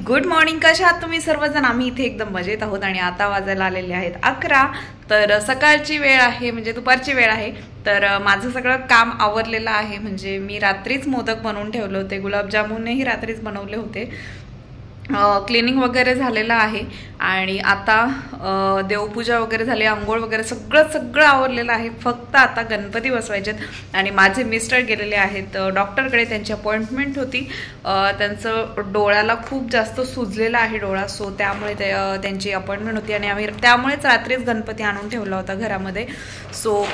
Good morning. कशा आहात तुम्ही सर्वजण? आम्ही इथे एकदम मजेत आहोत आणि आता वाजायला आलेले आहेत 11. तर सकाळची वेळ आहे, म्हणजे दुपारची वेळ आहे. तर माझं सगळं काम आवरलेलं आहे. म्हणजे मी रात्रीच मोदक बनवून ठेवले होते, गुलाबजामुनही रात्रीच बनवले होते. क्लिनिंग वगैरे झालेलं आहे आणि आता देवपूजा वगैरे झाली, आंघोळ वगैरे सगळं आवरलेलं आहे. फक्त आता गणपती बसवायचेत आणि माझे मिस्टर गेलेले आहेत डॉक्टरकडे. त्यांची अपॉइंटमेंट होती. त्यांचं डोळ्याला खूप जास्त सुजलेला आहे डोळा, सो त्यामुळे त्यांची अपॉइंटमेंट होती आणि आम्ही त्यामुळेच रात्रीच गणपती आणून ठेवला होता घरामध्ये. सो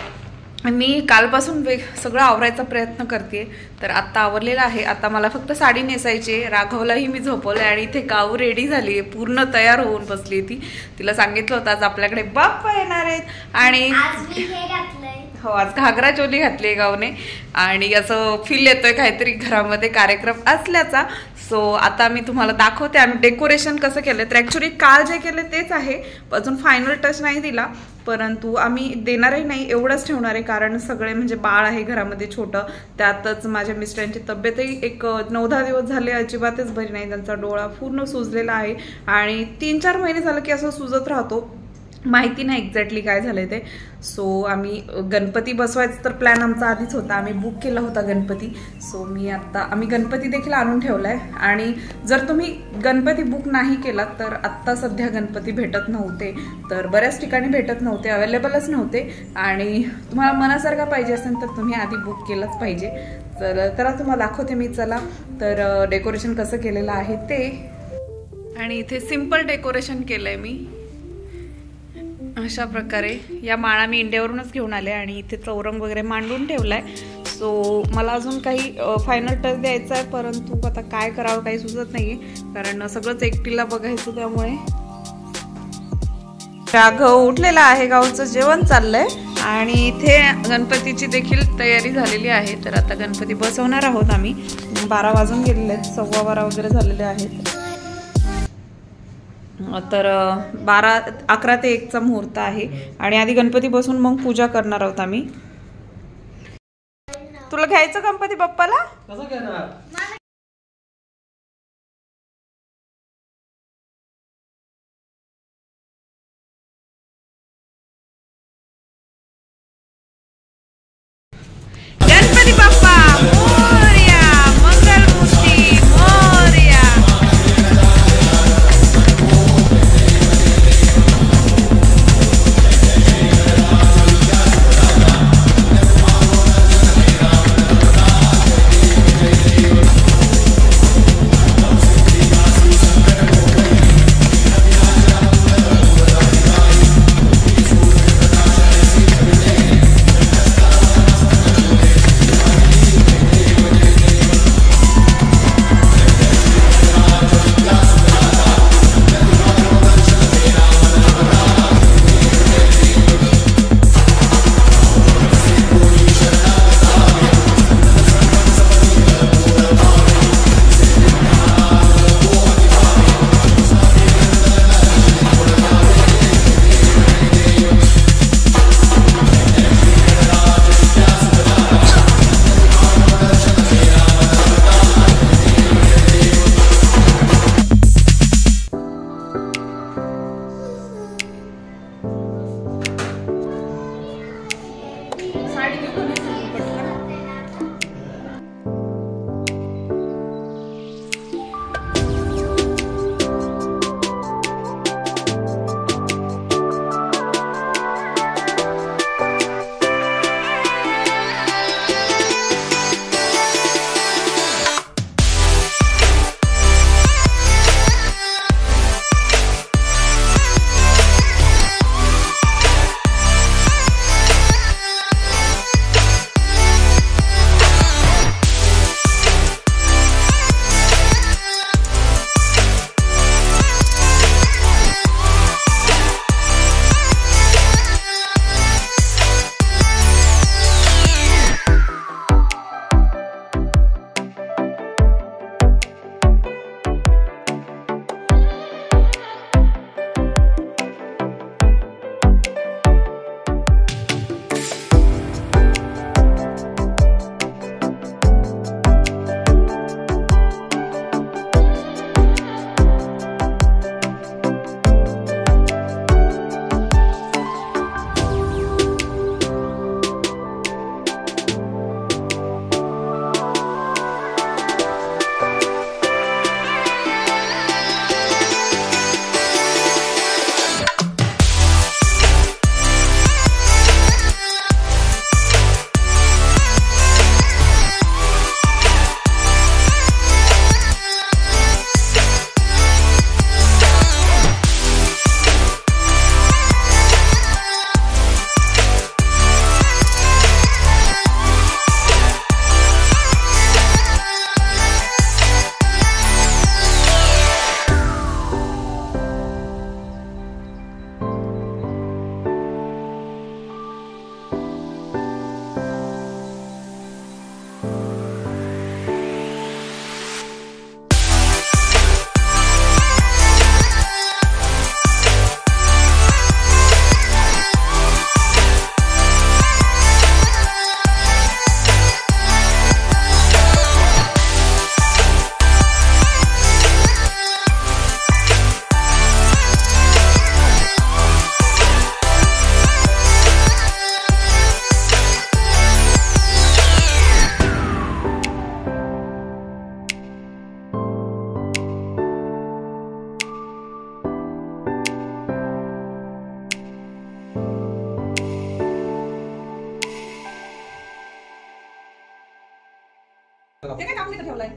मी कालपासून सगळं आवरायचा प्रयत्न करते. तर आत्ता आवरलेलं आहे. आता मला फक्त साडी नेसायची. राघवलाही मी झोपवलं आणि इथे गाऊ रेडी झाली आहे, पूर्ण तयार होऊन बसली ती. तिला सांगितलं होतं आज आपल्याकडे बाप्पा येणार आहेत आणि हो, आज घागरा चोली घातली आहे गाऊने आणि असं फील येतोय काहीतरी घरामध्ये कार्यक्रम असल्याचा. सो आता मी तुम्हाला दाखवते आम्ही डेकोरेशन कसं केलं. तर ॲक्च्युली काल जे केले तेच आहे, अजून फायनल टच नाही दिला, परंतु आम्ही देणारही नाही, एवढंच ठेवणार आहे. कारण सगळे म्हणजे बाळ आहे घरामध्ये छोटं, त्यातच माझ्या मिस्टरांची तब्येतही एक 9-10 दिवस झाले अजिबातच बरी नाही. त्यांचा डोळा पूर्ण सुजलेला आहे आणि 3-4 महिने झालं की असं सुजत राहतो. माहिती नाही एक्झॅक्टली काय झालंय ते. सो आम्ही गणपती बसवायचा तर प्लॅन आमचा आधीच होता, आम्ही बुक केला होता गणपती. सो आम्ही गणपती देखील आणून ठेवलाय. आणि जर तुम्ही गणपती बुक नाही केलात तर आत्ता सध्या गणपती भेटत नव्हते, तर बऱ्याच ठिकाणी भेटत नव्हते, अवेलेबलच नव्हते. आणि तुम्हाला मनासारखा पाहिजे असेल तर तुम्ही आधी बुक केलंच पाहिजे. तर तुम्हाला दाखवते मी. चला तर डेकोरेशन कसं केलेलं आहे ते. आणि इथे सिम्पल डेकोरेशन केलंय मी अशा प्रकारे. या माळा मी इंडियावरूनच घेऊन आले आणि इथे चौरंग वगैरे मांडून ठेवलाय. सो मला अजून काही फायनल टच द्यायचा आहे, परंतु आता काय करावं काही सुचत नाहीये, कारण सगळंच एकटीला बघायचं. त्यामुळे राघव उठलेला आहे, गावचं जेवण चाललंय आणि इथे गणपतीची देखील तयारी झालेली आहे. तर आता गणपती बसवणार आहोत आम्ही. 12 वाजून गेलेले आहेत, 12:15 वगैरे झालेले आहेत. तर 11 ते 1चा मुहूर्त आहे आणि आधी गणपती बसून मग पूजा करणार आहोत आम्ही. तुला घ्यायचं गणपती बाप्पाला? कसं घेणार? गणपती बाप्पा मोरया, मंगलमूर्ती मोरया. ते काय काम नाही ठेवलंय.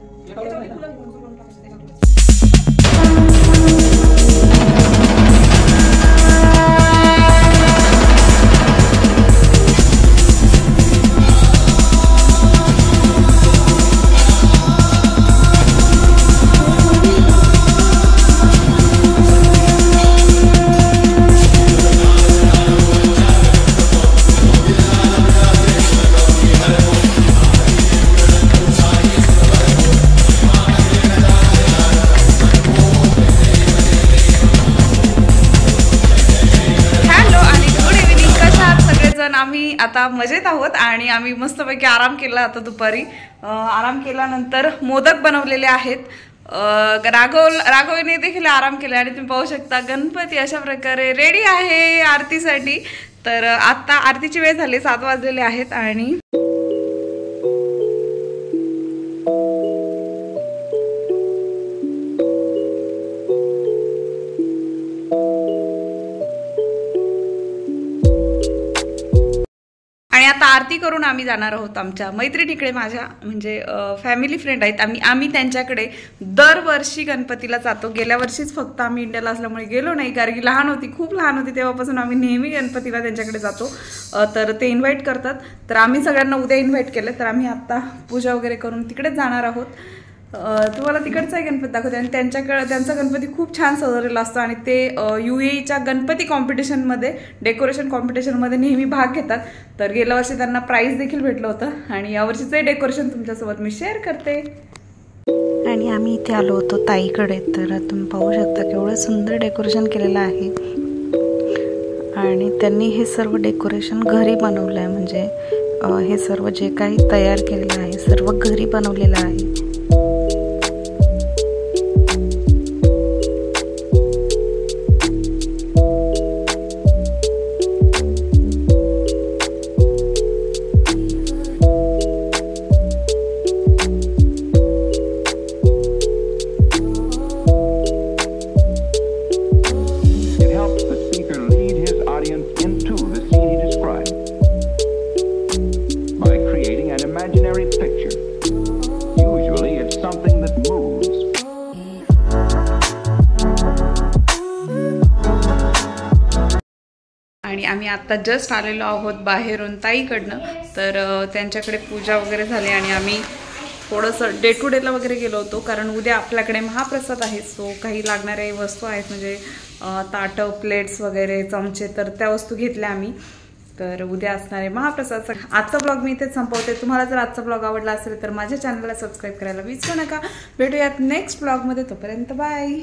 आम्ही आता मजेत आहोत आणि आम्ही मस्तपैकी आराम केला. आता दुपारी आराम केल्यानंतर मोदक बनवलेले आहेत. राघवने देखील आराम केला आणि तुम्ही पाहू शकता गणपती अशा प्रकारे रेडी आहे आरतीसाठी. तर आता आरतीची वेळ झाली, 7 वाजलेले आहेत आणि आता आरती करून आम्ही जाणार आहोत आमच्या मैत्रिणीकडे. माझ्या म्हणजे फॅमिली फ्रेंड आहेत. आम्ही त्यांच्याकडे दरवर्षी गणपतीला जातो. गेल्या वर्षीच फक्त आम्ही इंडियाला असल्यामुळे गेलो नाही, कारण की लहान होती, खूप लहान होती, तेव्हापासून आम्ही नेहमी गणपतीला त्यांच्याकडे जातो. तर ते इन्व्हाइट करतात. तर आम्ही सगळ्यांना उद्या इन्व्हाइट केलं. तर आम्ही आता पूजा वगैरे करून तिकडेच जाणार आहोत. तुम्हाला तिकडचा गणपती दाखवते. आणि त्यांचा गणपती खूप छान सजवलेला असतो आणि ते UAEच्या गणपती कॉम्पिटिशनमध्ये, डेकोरेशन कॉम्पिटिशनमध्ये नेहमी भाग घेतात. तर गेल्या वर्षी त्यांना प्राइज देखील भेटलं होतं आणि यावर्षीचं डेकोरेशन तुमच्यासोबत मी शेअर करते. आणि आम्ही इथे आलो होतो ताईकडे. तर तुम्ही पाहू शकता केवढं सुंदर डेकोरेशन केलेलं आहे आणि त्यांनी हे सर्व डेकोरेशन घरी बनवलं आहे. म्हणजे हे सर्व जे काही तयार केलेलं आहे सर्व घरी बनवलेलं आहे. आणि आम्ही आता जस्ट आलेलो आहोत बाहेरून ताईकडनं. तर त्यांच्याकडे पूजा वगैरे झाली आणि आम्ही थोडंसं डे टू डेला वगैरे गेलो होतो, कारण उद्या आपल्याकडे महाप्रसाद आहे. सो काही लागणाऱ्या वस्तू आहेत, म्हणजे ताटं, प्लेट्स वगैरे, चमचे, तर त्या वस्तू घेतल्या आम्ही. तर उद्या असणार आहे महाप्रसाद. आजचा ब्लॉग मी इथेच संपवते. तुम्हाला जर आजचा ब्लॉग आवडला असेल तर माझ्या चॅनलला सबस्क्राईब करायला विसरू नका. भेटूयात नेक्स्ट ब्लॉगमध्ये. तोपर्यंत बाय.